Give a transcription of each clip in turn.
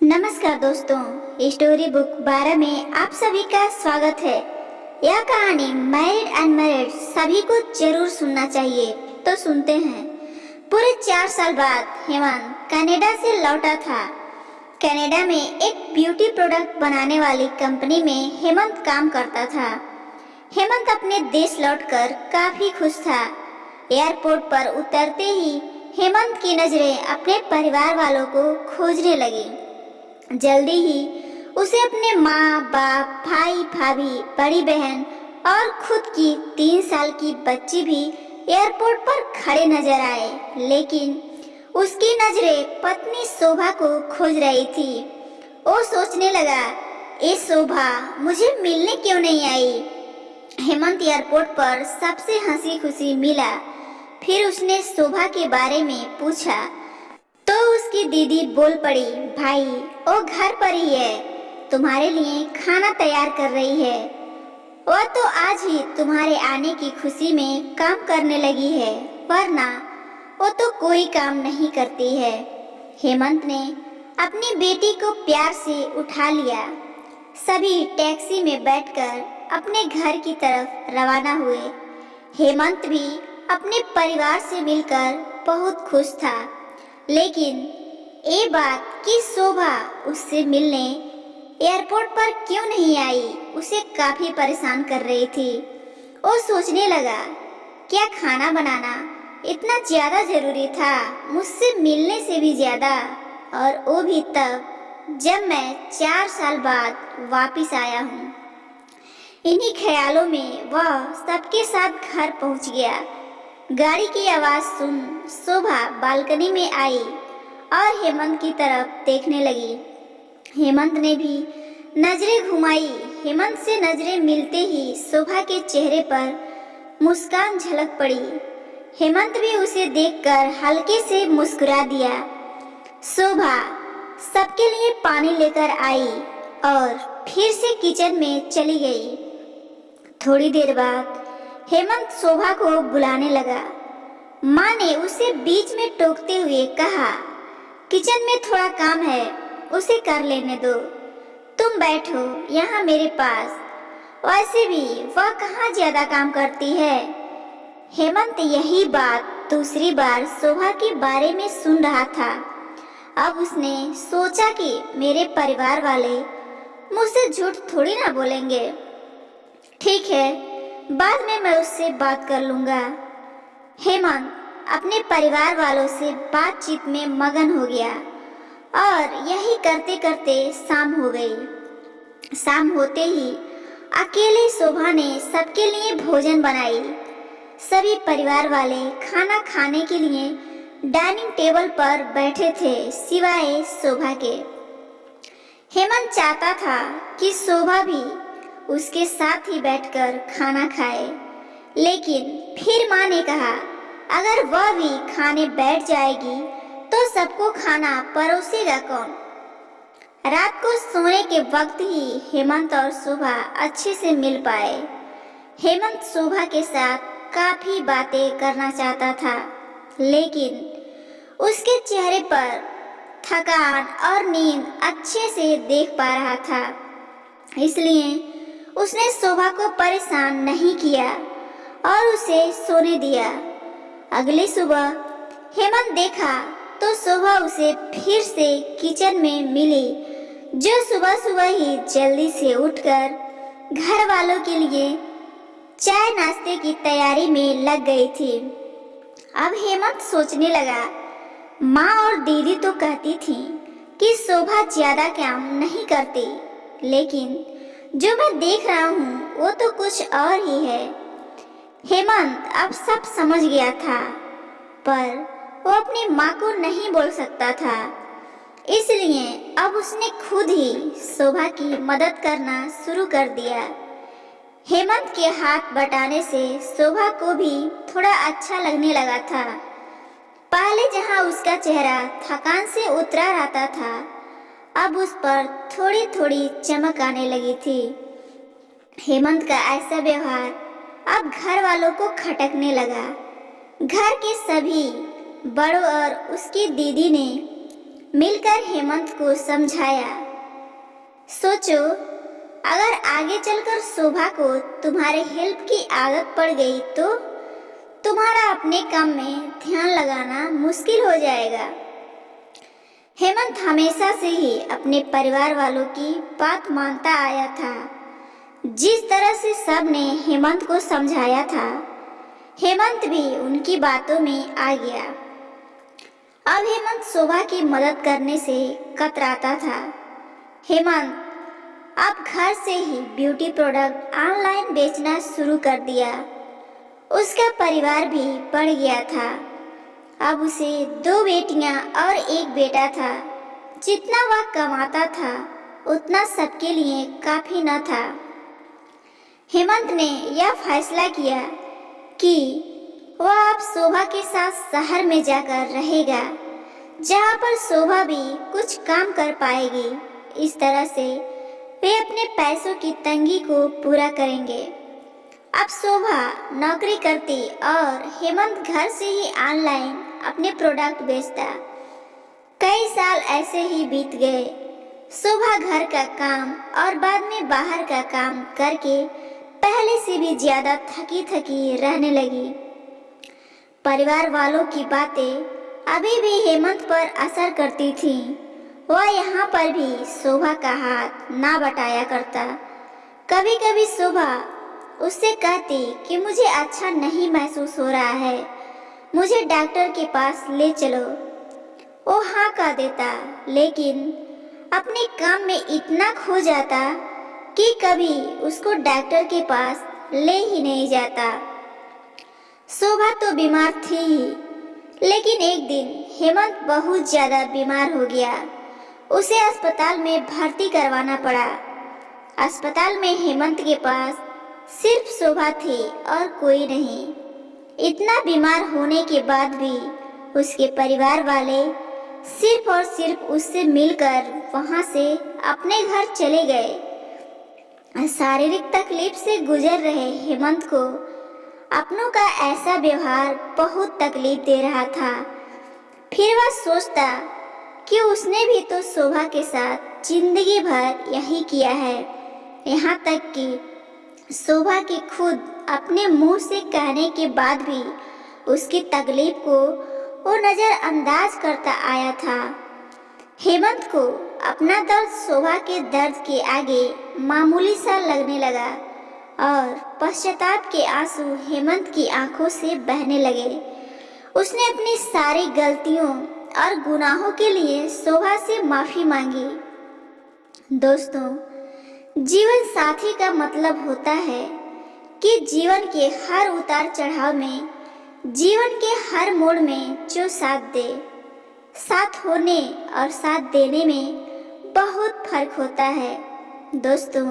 नमस्कार दोस्तों, story book 12 में आप सभी का स्वागत है। यह कहानी मैरिड अनमैरिड सभी को जरूर सुनना चाहिए। तो सुनते हैं। पूरे 4 साल बाद हेमंत कनाडा से लौटा था। कनाडा में एक ब्यूटी प्रोडक्ट बनाने वाली कंपनी में हेमंत काम करता था। हेमंत अपने देश लौटकर काफी खुश था। एयरपोर्ट पर उतरते ही हेमंत की नजरें अपने परिवार वालों को खोजने लगी। जल्दी ही उसे अपने माँ बाप, भाई भाभी, बड़ी बहन और खुद की 3 साल की बच्ची भी एयरपोर्ट पर खड़े नजर आए, लेकिन उसकी नजरें पत्नी शोभा को खोज रही थी। वो सोचने लगा, ये शोभा मुझे मिलने क्यों नहीं आई। हेमंत एयरपोर्ट पर सबसे हंसी खुशी मिला। फिर उसने शोभा के बारे में पूछा तो उसकी दीदी बोल पड़ी, भाई वो घर पर ही है, तुम्हारे लिए खाना तैयार कर रही है। वो तो आज ही तुम्हारे आने की खुशी में काम करने लगी है, वरना वो तो कोई काम नहीं करती है। हेमंत ने अपनी बेटी को प्यार से उठा लिया। सभी टैक्सी में बैठकर अपने घर की तरफ रवाना हुए। हेमंत भी अपने परिवार से मिलकर बहुत खुश था, लेकिन ये बात कि शोभा उससे मिलने एयरपोर्ट पर क्यों नहीं आई उसे काफी परेशान कर रही थी। वो सोचने लगा, क्या खाना बनाना इतना ज्यादा जरूरी था, मुझसे मिलने से भी ज्यादा, और वो भी तब जब मैं 4 साल बाद वापिस आया हूँ। इन्हीं ख्यालों में वह सबके साथ घर पहुँच गया। गाड़ी की आवाज सुन शोभा बालकनी में आई और हेमंत की तरफ देखने लगी। हेमंत ने भी नजरें घुमाई। हेमंत से नजरें मिलते ही शोभा के चेहरे पर मुस्कान झलक पड़ी। हेमंत भी उसे देखकर हल्के से मुस्कुरा दिया। शोभा सबके लिए पानी लेकर आई और फिर से किचन में चली गई। थोड़ी देर बाद हेमंत शोभा को बुलाने लगा। माँ ने उसे बीच में टोकते हुए कहा, किचन में थोड़ा काम है, उसे कर लेने दो, तुम बैठो यहाँ मेरे पास। वैसे भी वह कहाँ ज्यादा काम करती है। हेमंत यही बात दूसरी बार शोभा के बारे में सुन रहा था। अब उसने सोचा कि मेरे परिवार वाले मुझसे झूठ थोड़ी ना बोलेंगे। ठीक है, बाद में मैं उससे बात कर लूंगा। हेमंत अपने परिवार वालों से बातचीत में मगन हो गया और यही करते करते शाम हो गई। शाम होते ही अकेले शोभा ने सबके लिए भोजन बनाई। सभी परिवार वाले खाना खाने के लिए डाइनिंग टेबल पर बैठे थे, सिवाय शोभा के। हेमंत चाहता था कि शोभा भी उसके साथ ही बैठकर खाना खाए, लेकिन फिर माँ ने कहा, अगर वह भी खाने बैठ जाएगी तो सबको खाना परोसेगा कौन। रात को सोने के वक्त ही हेमंत और शोभा अच्छे से मिल पाए। हेमंत शोभा के साथ काफी बातें करना चाहता था, लेकिन उसके चेहरे पर थकान और नींद अच्छे से देख पा रहा था, इसलिए उसने शोभा को परेशान नहीं किया और उसे सोने दिया। अगली सुबह हेमंत देखा तो शोभा उसे फिर से किचन में मिली, जो सुबह सुबह ही जल्दी से उठकर घर वालों के लिए चाय नाश्ते की तैयारी में लग गई थी। अब हेमंत सोचने लगा, माँ और दीदी तो कहती थी कि शोभा ज्यादा काम नहीं करती, लेकिन जो मैं देख रहा हूँ वो तो कुछ और ही है। हेमंत अब सब समझ गया था, पर वो अपनी माँ को नहीं बोल सकता था, इसलिए अब उसने खुद ही शोभा की मदद करना शुरू कर दिया। हेमंत के हाथ बटाने से शोभा को भी थोड़ा अच्छा लगने लगा था। पहले जहाँ उसका चेहरा थकान से उतरा रहता था, अब उस पर थोड़ी थोड़ी चमक आने लगी थी। हेमंत का ऐसा व्यवहार अब घर वालों को खटकने लगा। घर के सभी बड़ों और उसकी दीदी ने मिलकर हेमंत को समझाया। सोचो, अगर आगे चलकर शोभा को तुम्हारे हेल्प की आदत पड़ गई तो तुम्हारा अपने काम में ध्यान लगाना मुश्किल हो जाएगा। हेमंत हमेशा से ही अपने परिवार वालों की बात मानता आया था। जिस तरह से सब ने हेमंत को समझाया था, हेमंत भी उनकी बातों में आ गया। अब हेमंत शोभा की मदद करने से कतराता था। हेमंत अब घर से ही ब्यूटी प्रोडक्ट ऑनलाइन बेचना शुरू कर दिया। उसका परिवार भी बढ़ गया था। अब उसे 2 बेटियां और 1 बेटा था। जितना वह कमाता था उतना सबके लिए काफी न था। हेमंत ने यह फैसला किया कि वह अब शोभा के साथ शहर में जाकर रहेगा, जहां पर शोभा भी कुछ काम कर पाएगी। इस तरह से वे अपने पैसों की तंगी को पूरा करेंगे। अब शोभा नौकरी करती और हेमंत घर से ही ऑनलाइन अपने प्रोडक्ट बेचता। कई साल ऐसे ही बीत गए। शोभा घर का काम और बाद में बाहर का काम करके पहले से भी ज्यादा थकी थकी रहने लगी। परिवार वालों की बातें अभी भी हेमंत पर असर करती थीं। वह यहाँ पर भी शोभा का हाथ ना बटाया करता। कभी कभी शोभा उससे कहती कि मुझे अच्छा नहीं महसूस हो रहा है, मुझे डॉक्टर के पास ले चलो। वो हाँ कह देता, लेकिन अपने काम में इतना खो जाता कि कभी उसको डॉक्टर के पास ले ही नहीं जाता। शोभा तो बीमार थी ही, लेकिन एक दिन हेमंत बहुत ज्यादा बीमार हो गया। उसे अस्पताल में भर्ती करवाना पड़ा। अस्पताल में हेमंत के पास सिर्फ शोभा थी और कोई नहीं। इतना बीमार होने के बाद भी उसके परिवार वाले सिर्फ और सिर्फ उससे मिलकर वहां से अपने घर चले गए। शारीरिक तकलीफ से गुजर रहे हेमंत को अपनों का ऐसा व्यवहार बहुत तकलीफ दे रहा था। फिर वह सोचता कि उसने भी तो शोभा के साथ जिंदगी भर यही किया है। यहाँ तक कि शोभा की खुद अपने मुंह से कहने के बाद भी उसकी तकलीफ को वो नजरअंदाज करता आया था। हेमंत को अपना दर्द शोभा के दर्द के आगे मामूली सा लगने लगा और पश्चाताप के आंसू हेमंत की आंखों से बहने लगे। उसने अपनी सारी गलतियों और गुनाहों के लिए शोभा से माफी मांगी। दोस्तों, जीवन साथी का मतलब होता है कि जीवन के हर उतार चढ़ाव में, जीवन के हर मोड़ में जो साथ दे। साथ होने और साथ देने में बहुत फर्क होता है। दोस्तों,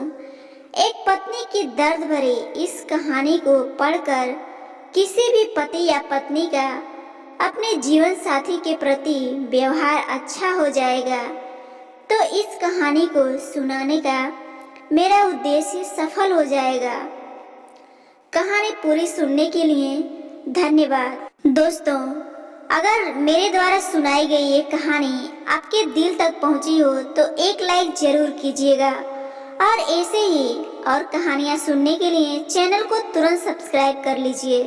एक पत्नी की दर्द भरी इस कहानी को पढ़कर किसी भी पति या पत्नी का अपने जीवन साथी के प्रति व्यवहार अच्छा हो जाएगा तो इस कहानी को सुनाने का मेरा उद्देश्य सफल हो जाएगा। कहानी पूरी सुनने के लिए धन्यवाद। दोस्तों, अगर मेरे द्वारा सुनाई गई ये कहानी आपके दिल तक पहुंची हो तो एक लाइक जरूर कीजिएगा और ऐसे ही और कहानियां सुनने के लिए चैनल को तुरंत सब्सक्राइब कर लीजिए।